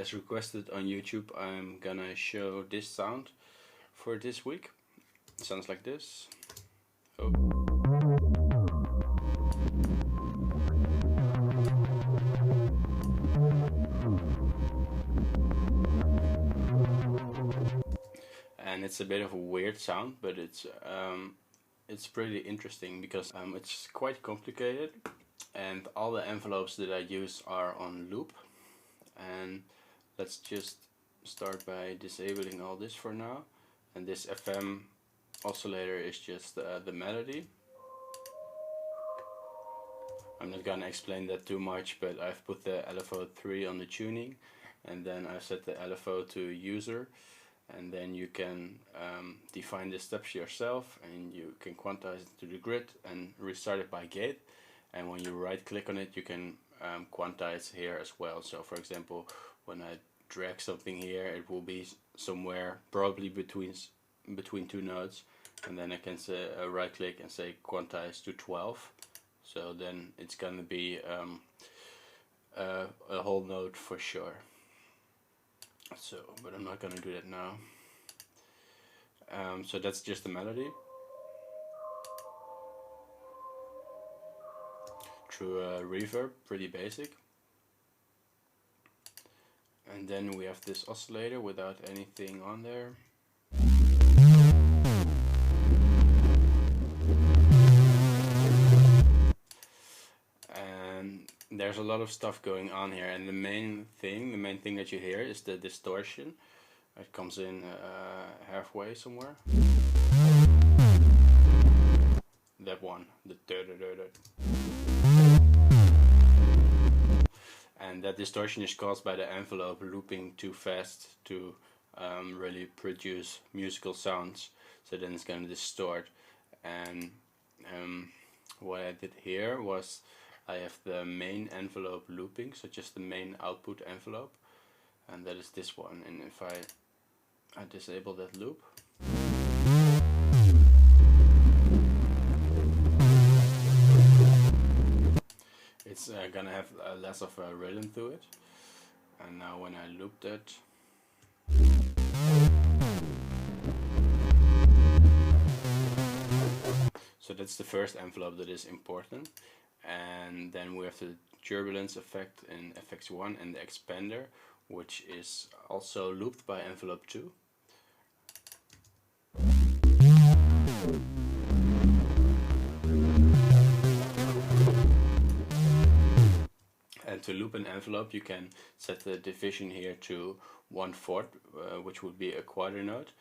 as requested on YouTube, I'm gonna show this sound for this week. It sounds like this. Oh. And it's a bit of a weird sound, but it's pretty interesting because it's quite complicated, and all the envelopes that I use are on loop. And let's just start by disabling all this for now. And this FM oscillator is just the melody. I'm not gonna explain that too much, but I've put the LFO 3 on the tuning, and then I've set the LFO to user, and then you can define the steps yourself, and you can quantize it to the grid and restart it by gate. And when you right click on it, you can quantize here as well. So for example, when I drag something here, it will be somewhere probably between two notes, and then I can say right click and say quantize to 12. So then it's gonna be a whole note for sure. So, but I'm not gonna do that now. So that's just the melody through a reverb, pretty basic. And then we have this oscillator without anything on there. And there's a lot of stuff going on here, and the main thing that you hear is the distortion. It comes in halfway somewhere. That one, the and that distortion is caused by the envelope looping too fast to really produce musical sounds. So then it's gonna distort. And what I did here was I have the main envelope looping, so just the main output envelope, and that is this one. And if I disable that loop, it's gonna have less of a rhythm to it. And now when I loop that, so that's the first envelope that is important. And then we have the turbulence effect in FX1 and the expander, which is also looped by envelope 2. And to loop an envelope, you can set the division here to 1/4, which would be a quarter note.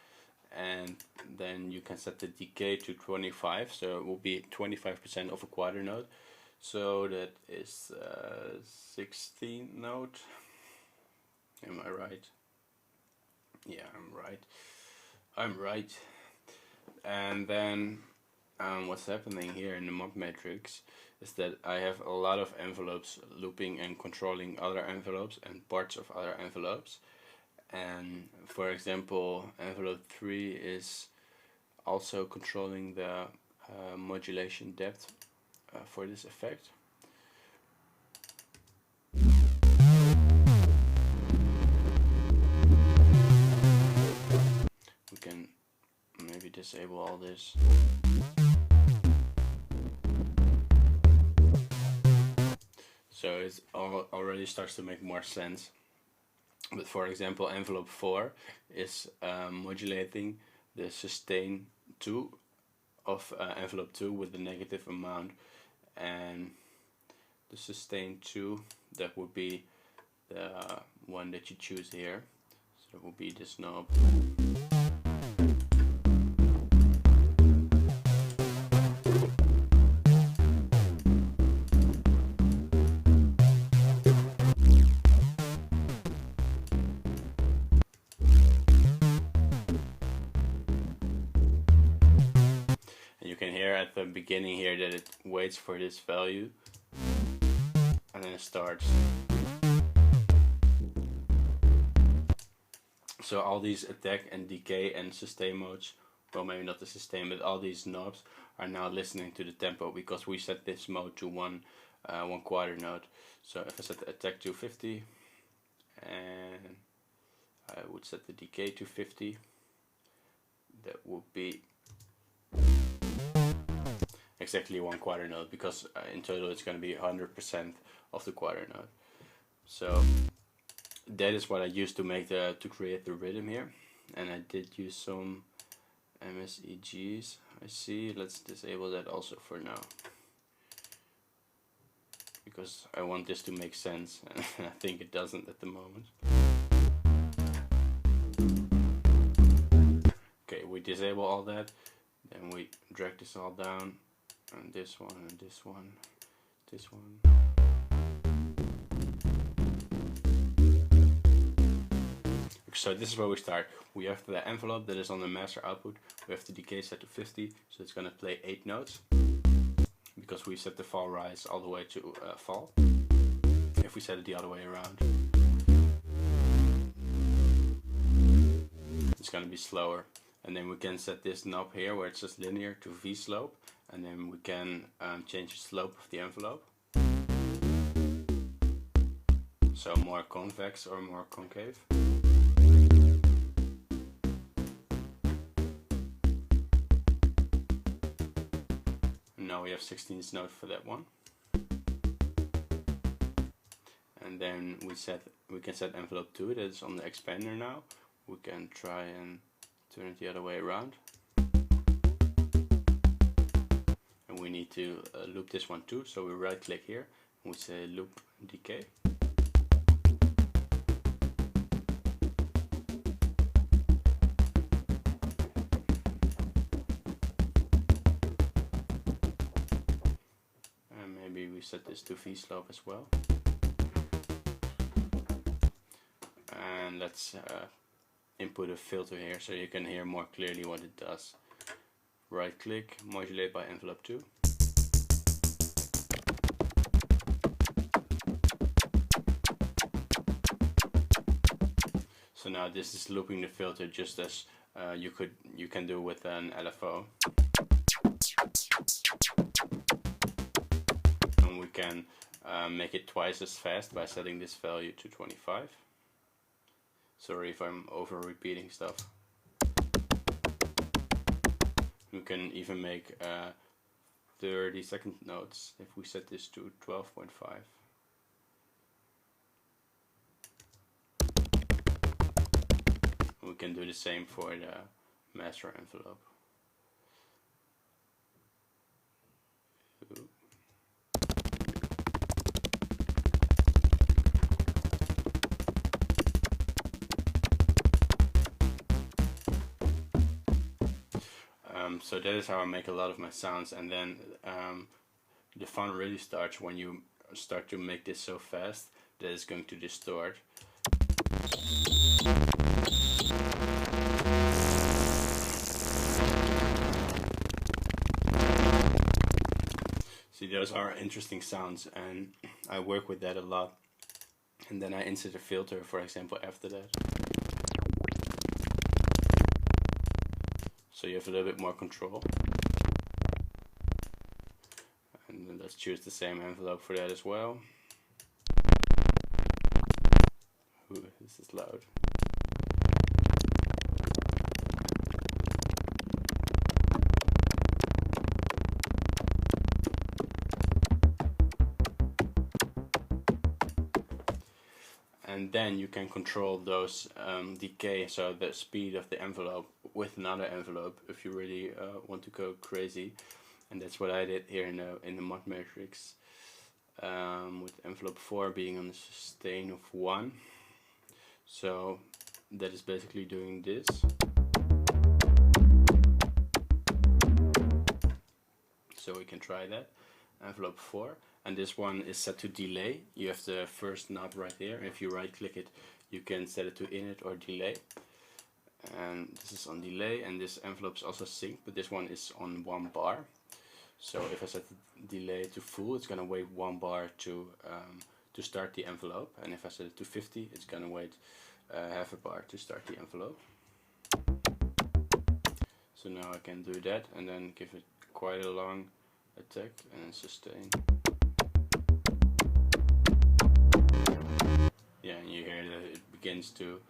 And then you can set the decay to 25, so it will be 25% of a quarter note. So that is 16th note. Am I right? Yeah, I'm right. And then what's happening here in the mod matrix is that I have a lot of envelopes looping and controlling other envelopes and parts of other envelopes. And for example, envelope 3 is also controlling the modulation depth for this effect. We can maybe disable all this. So it already starts to make more sense. But for example, envelope 4 is modulating the sustain 2 of envelope 2 with the negative amount, and the sustain 2, that would be the one that you choose here. So it will be this knob. At the beginning here that it waits for this value and then it starts. So all these attack and decay and sustain modes, well maybe not the sustain, but all these knobs are now listening to the tempo because we set this mode to one quarter note. So if I set the attack to 50 and I would set the decay to 50. That would be exactly 1/4 note, because in total it's going to be 100% of the quarter note. So that is what I used to make to create the rhythm here, and I did use some MSEGs. I see. Let's disable that also for now, because I want this to make sense, and I think it doesn't at the moment. Okay, we disable all that, then we drag this all down, and this one, and this one, this one. So this is where we start. We have the envelope that is on the master output. We have the decay set to 50, so it's going to play 8 notes, because we set the fall rise all the way to fall. If we set it the other way around, it's going to be slower. And then we can set this knob here where it's just linear to V slope, and then we can change the slope of the envelope. So more convex or more concave. Now we have 16th note for that one, and then we can set envelope 2, that is on the expander now. We can try and turn it the other way around, and we need to loop this one too. So we right click here and we say loop decay. Set this to V slope as well, and let's input a filter here so you can hear more clearly what it does. Right click, modulate by envelope 2. So now this is looping the filter just as you can do with an LFO. We can make it twice as fast by setting this value to 25. Sorry if I'm over repeating stuff. We can even make 30-second notes if we set this to 12.5. We can do the same for the master envelope. So that is how I make a lot of my sounds, and then the fun really starts when you start to make this so fast that it's going to distort. See, those are interesting sounds, and I work with that a lot, and then I insert a filter, for example, after that. So you have a little bit more control. And then let's choose the same envelope for that as well. Ooh, this is loud. And then you can control those decay, so the speed of the envelope, with another envelope if you really want to go crazy. And that's what I did here in the mod matrix, with envelope 4 being on the sustain of 1. So that is basically doing this. So we can try that. Envelope 4, and this one is set to delay. You have the first knob right here. If you right click it, you can set it to init or delay. And this is on delay, and this envelope is also synced, but this one is on 1 bar. So if I set the delay to full, it's gonna wait 1 bar to start the envelope, and if I set it to 50, it's gonna wait half a bar to start the envelope. So now I can do that, and then give it quite a long attack and sustain. Yeah, and you hear that it begins to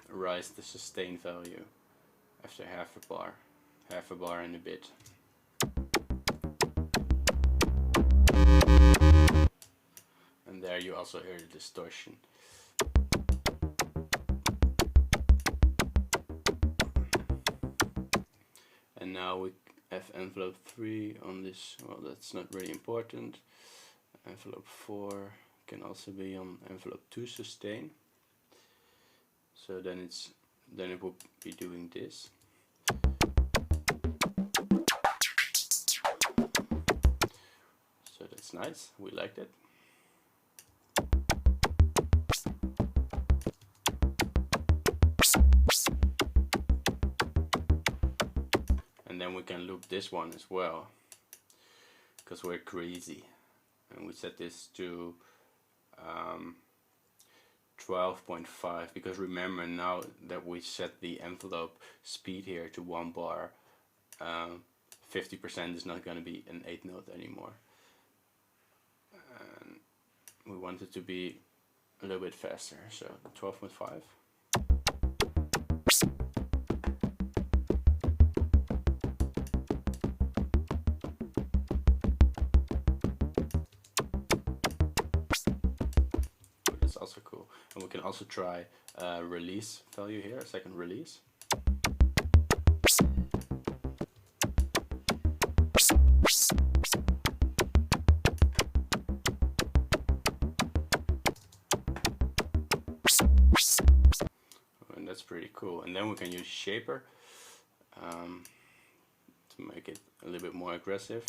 rise the sustain value after half a bar and a bit. And there you also hear the distortion. And now we have envelope 3 on this. Well, that's not really important. Envelope 4 can also be on envelope 2 sustain. So then it will be doing this. So that's nice. We liked it. And then we can loop this one as well, because we're crazy. And we set this to 12.5, because remember, now that we set the envelope speed here to 1 bar, 50% is not going to be an 8 note anymore. And we want it to be a little bit faster, so 12.5. Also cool. And we can also try release value here, a second release. And that's pretty cool. And then we can use shaper to make it a little bit more aggressive.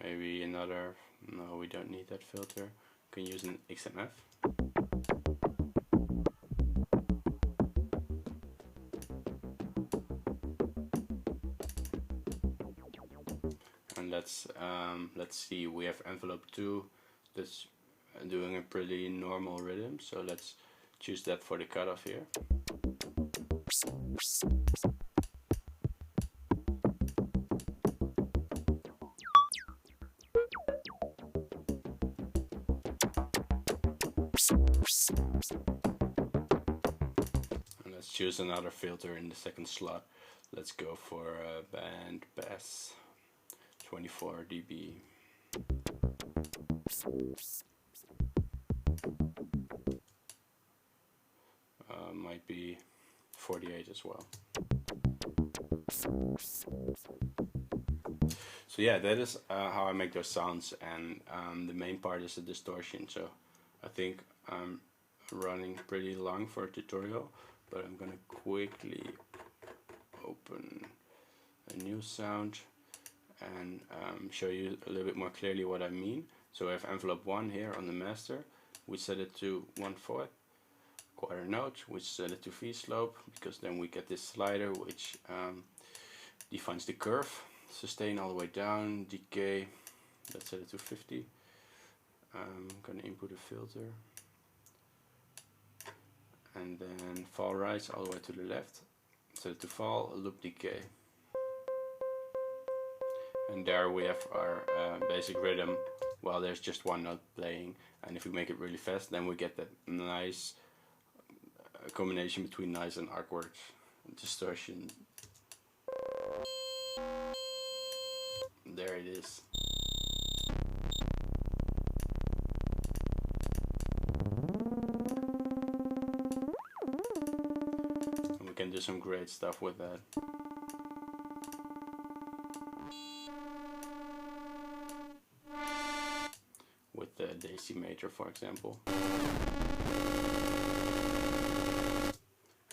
Maybe another, no, we don't need that filter. We can use an XMF. And let's see, we have envelope 2 that's doing a pretty normal rhythm, so let's choose that for the cutoff here. And let's choose another filter in the second slot. Let's go for band bass 24 dB. Might be 48 as well. So yeah, that is how I make those sounds, and the main part is the distortion. So I think I'm running pretty long for a tutorial, but I'm gonna quickly open a new sound and show you a little bit more clearly what I mean. So I have envelope 1 here on the master. We set it to 1/4 quarter note, which set it to V slope, because then we get this slider which defines the curve. Sustain all the way down, decay, let's set it to 50. I'm gonna input a filter, and then fall rise all the way to the left, set it to fall, loop decay. And there we have our basic rhythm while there's just one note playing. And if we make it really fast, then we get that nice combination between nice and awkward distortion. There it is. And we can do some great stuff with that. With the decimator, for example.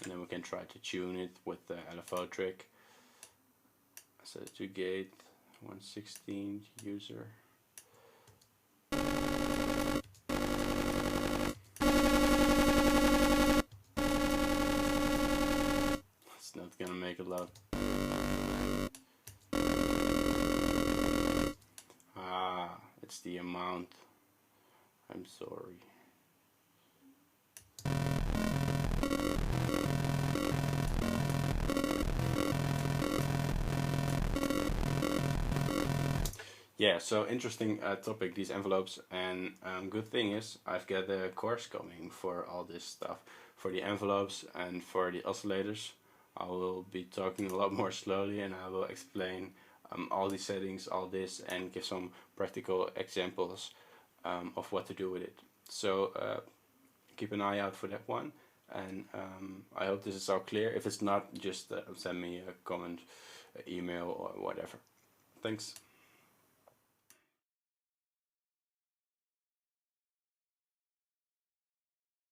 And then we can try to tune it with the LFO trick. Set it to gate 1/16 user. It's not gonna make it loud. Ah, it's the amount. I'm sorry. Yeah, so interesting topic, these envelopes, and good thing is I've got a course coming for all this stuff, for the envelopes and for the oscillators. I will be talking a lot more slowly, and I will explain all these settings, all this, and give some practical examples of what to do with it. So keep an eye out for that one, and I hope this is all clear. If it's not, just send me a comment, email, or whatever. Thanks.